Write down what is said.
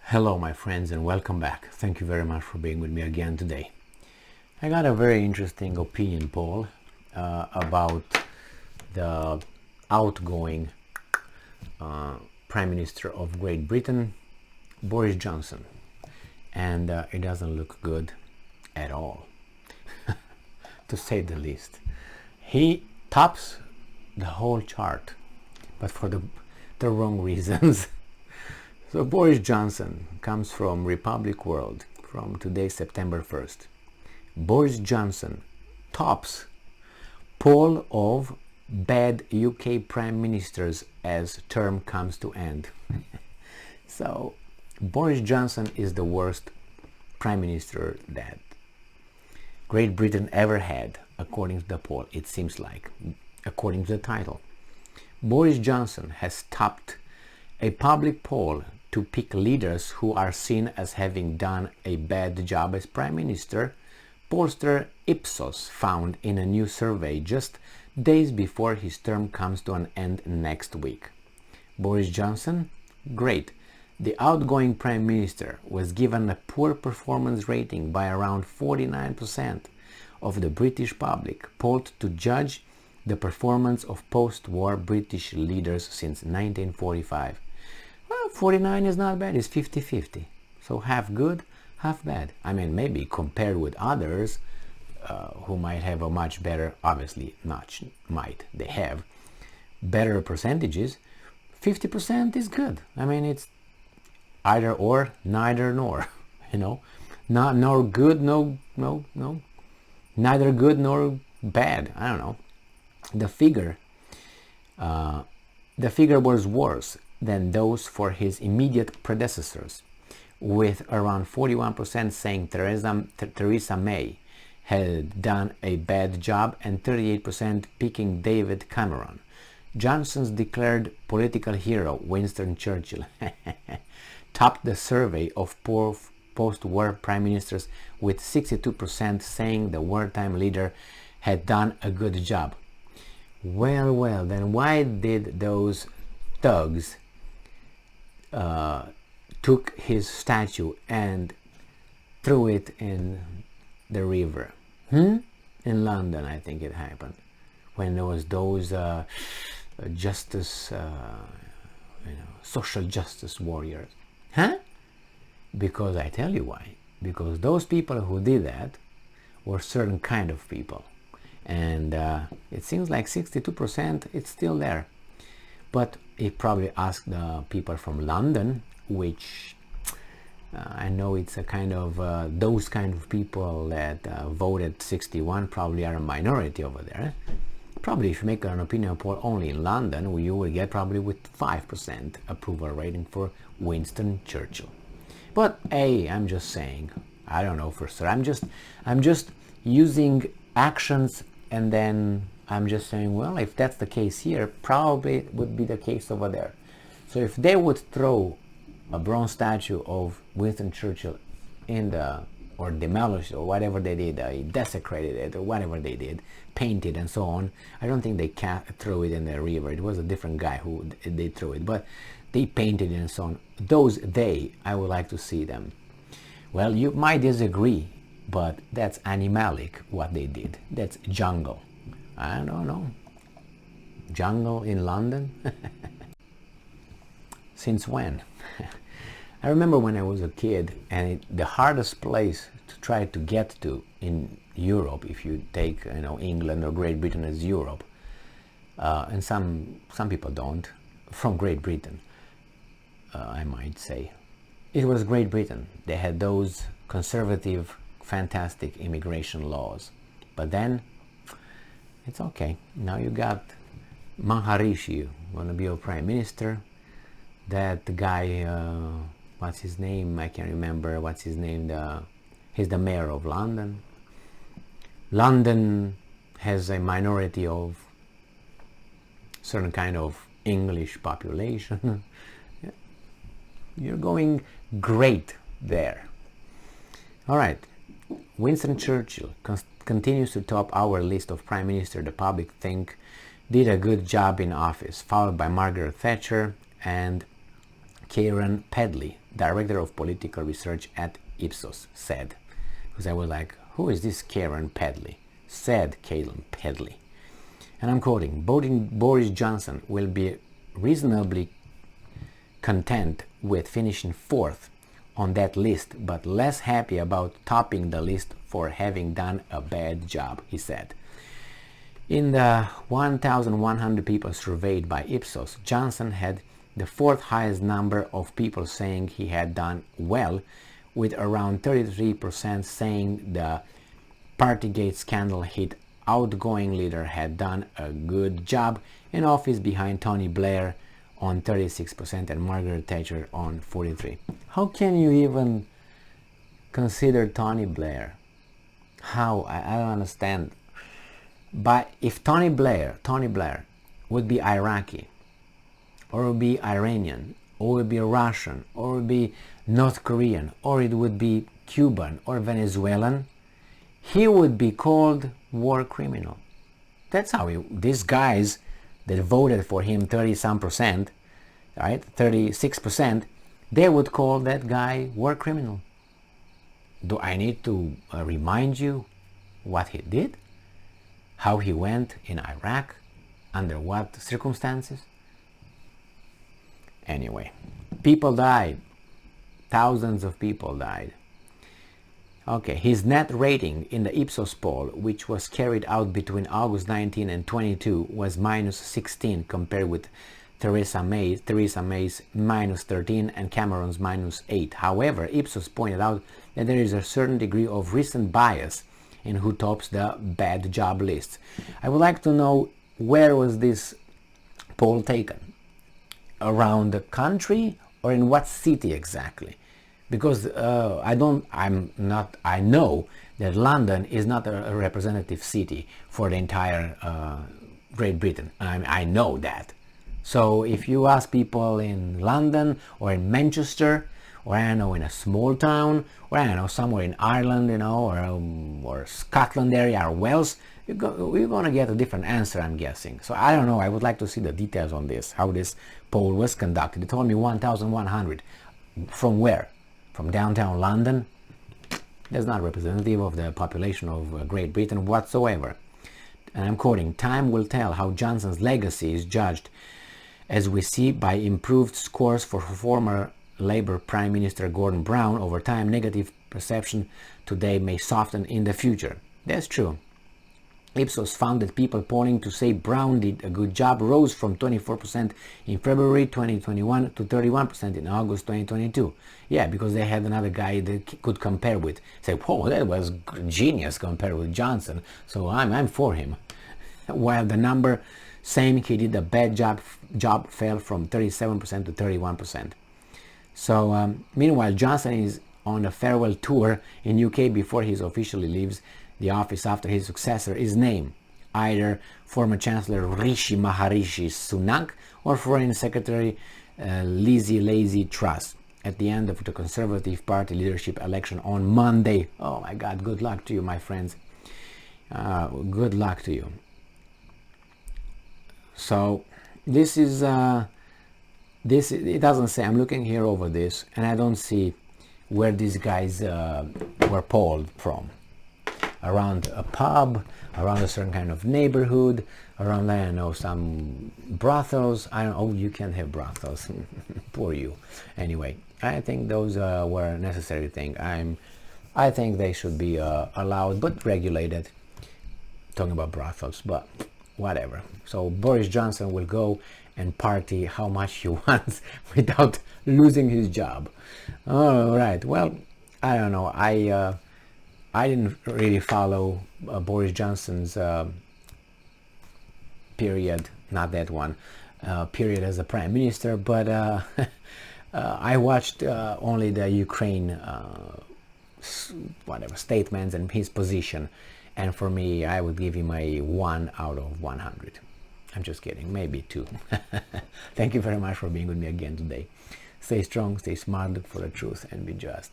Hello my friends and welcome back. Thank you very much for being with me again today. I got a very interesting opinion poll about the outgoing Prime Minister of Great Britain, Boris Johnson, and it doesn't look good at all, to say the least. He tops the whole chart, but for the wrong reasons. So Boris Johnson comes from Republic World from today, September 1st. Boris Johnson tops poll of bad UK Prime Ministers as term comes to end. So Boris Johnson is the worst Prime Minister that Great Britain ever had, according to the poll, it seems like, according to the title. Boris Johnson has topped a public poll to pick leaders who are seen as having done a bad job as Prime Minister, pollster Ipsos found in a new survey just days before his term comes to an end next week. Boris Johnson? Great. The outgoing Prime Minister was given a poor performance rating by around 49% of the British public polled to judge the performance of post-war British leaders since 1945. Well, 49 is not bad, it's 50-50. So half good, half bad. I mean, maybe compared with others who might have a much better, obviously not might, they have better percentages, 50% is good. I mean, it's either or, neither nor, you know, not nor good, no, neither good nor bad. I don't know. The figure was worse than those for his immediate predecessors, with around 41% saying Theresa May had done a bad job and 38% picking David Cameron. Johnson's declared political hero, Winston Churchill, topped the survey of post-war prime ministers, with 62% saying the wartime leader had done a good job. Well, then why did those thugs took his statue and threw it in the river? In London, I think it happened, when there was those social justice warriors. Because I tell you why. Because those people who did that were certain kind of people. And it seems like 62%, it's still there. But it probably asked the people from London, which I know it's a kind of, those kind of people that voted 61 probably are a minority over there. Probably if you make an opinion poll only in London, you will get probably with 5% approval rating for Winston Churchill. But hey, I'm just saying, I don't know for sure. I'm just using actions, and then I'm just saying, well, if that's the case here, probably it would be the case over there. So if they would throw a bronze statue of Winston Churchill in or demolish or whatever they did, desecrated it or whatever they did, painted and so on, I don't think they threw it in the river. It was a different guy who they threw it, but they painted it and so on. I would like to see them. Well, you might disagree, but that's animalic what they did. That's jungle. I don't know. Jungle in London? Since when? I remember when I was a kid, and the hardest place to try to get to in Europe, if you take England or Great Britain as Europe, and some people don't, from Great Britain, I might say, it was Great Britain. They had those conservative, fantastic immigration laws. But then it's okay. Now you got Maharishi gonna be your prime minister. That guy, what's his name? I can't remember what's his name. He's the mayor of London. London has a minority of certain kind of English population. You're going great there. All right. Winston Churchill continues to top our list of prime minister the public think did a good job in office, followed by Margaret Thatcher and Karen Pedley, director of political research at Ipsos, said. Because I was like, who is this Karen Pedley? Said Karen Pedley. And I'm quoting, Boris Johnson will be reasonably content with finishing 4th on that list, but less happy about topping the list for having done a bad job, he said. In the 1,100 people surveyed by Ipsos, Johnson had the 4th highest number of people saying he had done well, with around 33% saying the Partygate scandal hit outgoing leader had done a good job in office, behind Tony Blair on 36% and Margaret Thatcher on 43%. How can you even consider Tony Blair? How? I don't understand. But if Tony Blair would be Iraqi, or would be Iranian, or would be Russian, or would be North Korean, or it would be Cuban or Venezuelan, he would be called war criminal. That's how these guys that voted for him 30-some%, right, 36%, they would call that guy war criminal. Do I need to remind you what he did? How he went in Iraq? Under what circumstances? Anyway, people died. Thousands of people died. Okay, his net rating in the Ipsos poll, which was carried out between August 19 and 22, was -16 compared with Theresa May's -13 and Cameron's -8. However, Ipsos pointed out that there is a certain degree of recent bias in who tops the bad job list. I would like to know, where was this poll taken? Around the country, or in what city exactly? Because I know that London is not a representative city for the entire Great Britain. I know that. So if you ask people in London or in Manchester, or I don't know, in a small town, or I don't know, somewhere in Ireland, or Scotland area, or Wales, we're gonna get a different answer, I'm guessing. So I don't know. I would like to see the details on this, how this poll was conducted. They told me 1,100. From where? From downtown London? That's not representative of the population of Great Britain whatsoever. And I'm quoting, "Time will tell how Johnson's legacy is judged, as we see by improved scores for former Labour Prime Minister Gordon Brown. Over time, negative perception today may soften in the future." That's true. Ipsos found that people polling to say Brown did a good job rose from 24% in February 2021 to 31% in August 2022. Yeah, because they had another guy they could compare with. Say, whoa, that was genius compared with Johnson, so I'm for him. While the number saying he did a bad job fell from 37% to 31%. So meanwhile, Johnson is on a farewell tour in UK before he officially leaves the office after his successor is named, either former Chancellor Rishi Maharishi Sunak or Foreign Secretary Lazy Truss, at the end of the Conservative Party leadership election on Monday. Oh my God, good luck to you, my friends. Good luck to you. So this is, it doesn't say, I'm looking here over this, and I don't see where these guys were polled from. Around a pub, around a certain kind of neighborhood, around, I don't know, some brothels. I don't know, oh, you can't have brothels. Poor you. Anyway, I think those were a necessary thing. I think they should be allowed, but regulated. Talking about brothels, but whatever. So Boris Johnson will go and party how much he wants without losing his job. All right, well, I don't know. I didn't really follow Boris Johnson's period, not that one, period as a prime minister, but I watched only the Ukraine statements and his position, and for me, I would give him a 1 out of 100. I'm just kidding, maybe 2. Thank you very much for being with me again today. Stay strong, stay smart, look for the truth, and be just.